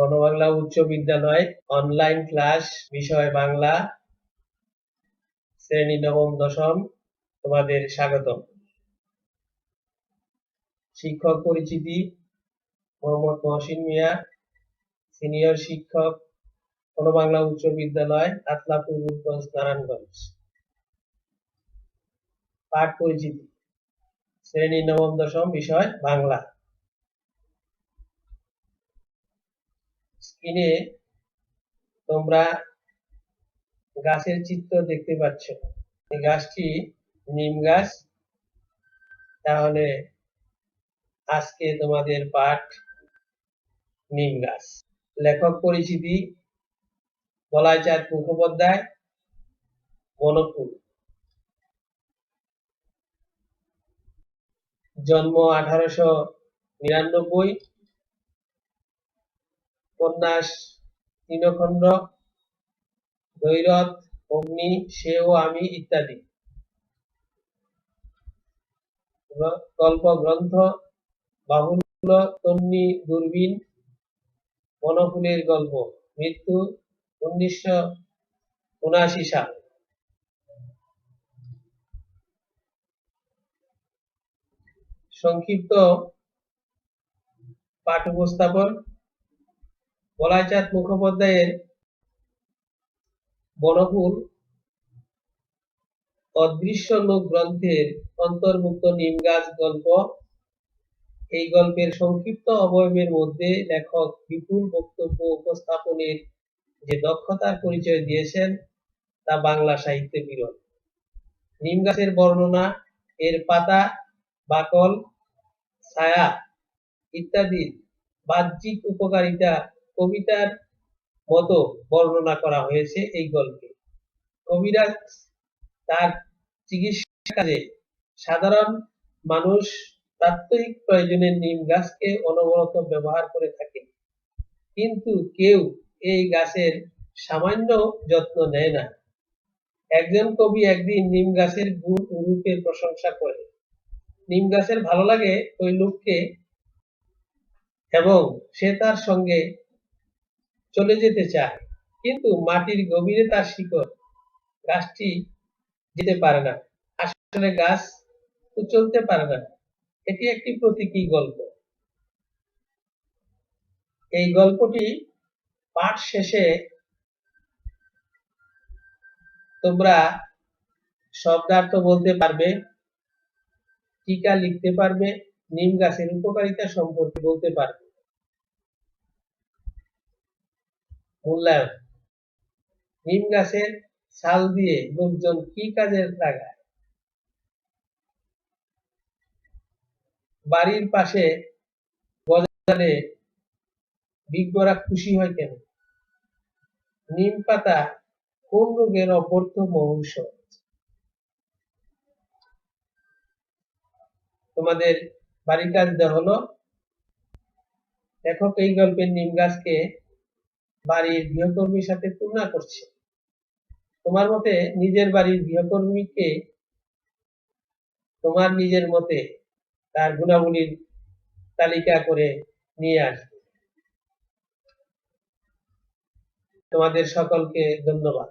গণবাংলা উচ্চ বিদ্যালয় online class, বিষয় বাংলা, শ্রেণী নবম দশম। তোমাদের স্বাগতম। শিক্ষক পরিচিতি: মোহাম্মদ মহসিন মিয়া, সিনিয়র শিক্ষক, গণবাংলা উচ্চ বিদ্যালয়, আতলাপুর, রূপগঞ্জ, নারায়ণগঞ্জ। পাঠ পরিচিতি: শ্রেণী নবম দশম, বিষয় বাংলা। স্ক্রিনে তোমরা গাছের চিত্র দেখতে পাচ্ছ। এই গাছটি নিম গাছ। তাহলে আজকে তোমাদের পাঠ নিম গাছ। লেখক পরিচিতি: বলাইচাঁদ মুখোপাধ্যায়, বনফুল। জন্ম 1899। উপন্যাস তৃণখণ্ড, দৈরথ, অগ্নি, সে ও আমি ইত্যাদি। গল্প গ্রন্থ: বাহুল্য, তন্বী, দূরবীন, বনফুলের গল্প। মৃত্যু 1979 সাল। সংক্ষিপ্ত পাঠ উপস্থাপন: বলাইচাঁদ মুখোপাধ্যায়ের বনফুল অদৃশ্য লোক গ্রন্থের অন্তর্ভুক্ত নিম গাছ গল্প। এই গল্পের সংক্ষিপ্ত অবয়বের মধ্যে লেখক বিপুল বক্তব্য উপস্থাপনের যে দক্ষতার পরিচয় দিয়েছেন তা বাংলা সাহিত্যে বিরল। নিম গাছের বর্ণনা, এর পাতা, বাকল, ছায়া ইত্যাদির বাহ্যিক উপকারিতা কবিতার মতো বর্ণনা করা হয়েছে এই গল্পে। কবিরাজ তার চিকিৎসা কাজে সাধারণ মানুষ প্রাত্যহিক প্রয়োজনে নিম গাছকে অনবরত ব্যবহার করে থাকে, কিন্তু কেউ এই গাছের সামান্য যত্ন নেয় না। একজন কবি একদিন নিম গাছের গুণ ও রূপের প্রশংসা করে। নিম গাছের ভালো লাগে ওই লোককে এবং সে তার সঙ্গে চলে যেতে চায়, কিন্তু মাটির গভীরে তার শিকড়, গাছটি যেতে পারে না। আসলে গাছ তো চলতে পারে না। এটি একটি প্রতীকী গল্প। এই গল্পটি পাঠ শেষে তোমরা শব্দার্থ বলতে পারবে, টিকা লিখতে পারবে, নিম গাছের উপকারিতা সম্পর্কে বলতে পারবে। মূল্যায়ন: নিম গাছের ছাল দিয়ে লোকজন কি কাজে লাগায়? বাড়ির পাশে গজালে বিজ্ঞরা খুশি হয় কেন? নিম পাতা কোন রোগের অপরতম ঔষধ? তোমাদের বাড়ির কাজ দেওয়া হলো। লেখক এই গল্পের নিম গাছকে বাড়ির গৃহকর্মীর সাথে তুলনা করছে। তোমার মতে নিজের বাড়ির গৃহকর্মীকে তোমার নিজের মতে তার গুণাবলীর তালিকা করে নিয়ে আসবে। তোমাদের সকলকে ধন্যবাদ।